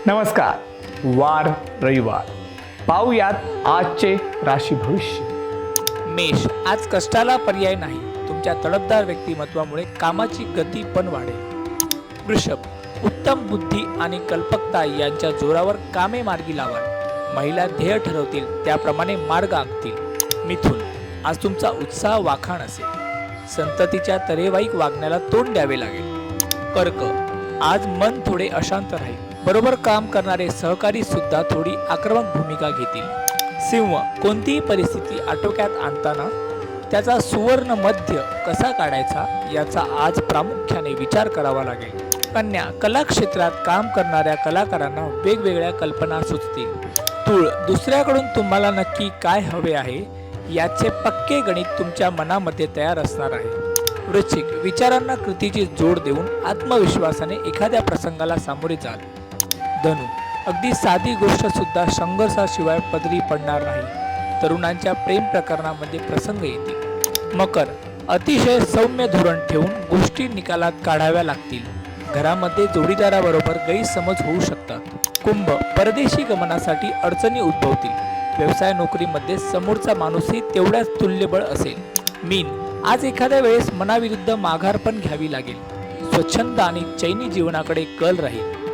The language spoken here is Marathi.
नमस्कार. वार रविवार पाहूयात आजचे राशी भविष्य. मेष, आज कष्टाला पर्याय नाही. तुमच्या तडफदार व्यक्तिमत्वामुळे कामाची गती पण वाढेल. वृषभ, उत्तम बुद्धी आणि कल्पकता यांच्या जोरावर कामे मार्गी लावाल. महिला ध्येय ठरवतील त्याप्रमाणे मार्ग आखतील. मिथुन, आज तुमचा उत्साह वाखाण असेल. संततीच्या तरेवाईक वागण्याला तोंड द्यावे लागेल. कर्क, आज मन थोडे अशांत राहील. बरोबर काम करणारे सहकारी सुद्धा थोडी आक्रमक भूमिका घेतील. सिंह, कोणतीही परिस्थिती आटोक्यात आणताना त्याचा सुवर्ण मध्य कसा काढायचा याचा आज प्रामुख्याने विचार करावा लागेल. कन्या, कला क्षेत्रात काम करणाऱ्या कलाकारांना वेगवेगळ्या कल्पना सुचतील. तूळ, दुसऱ्याकडून तुम्हाला नक्की काय हवे आहे याचे पक्के गणित तुमच्या मनामध्ये तयार असणार आहे. वृश्चिक, विचारांना कृतीची जोड देऊन आत्मविश्वासाने एखाद्या प्रसंगाला सामोरे जाल. धनु, अगदी साधी गोष्ट सुद्धा संघर्षाशिवाय पदरी पडणार नाही. तरुणांच्या प्रेम प्रकरणामध्ये प्रसंग येतील. मकर, अतिशय सौम्य धोरण ठेवून गोष्टी निकालात काढाव्या लागतील. घरामध्ये जोडीदाराबरोबर गैरसमज होऊ शकतात. कुंभ, परदेशी गमनासाठी अडचणी उद्भवतील. व्यवसाय नोकरीमध्ये समोरचा माणूसही तेवढ्याच तुल्यबळ असेल. मीन, आज एखाद्या वेळेस मनाविरुद्ध माघार पण घ्यावी लागेल. स्वच्छंद आणि चैनी जीवनाकडे कल राहील.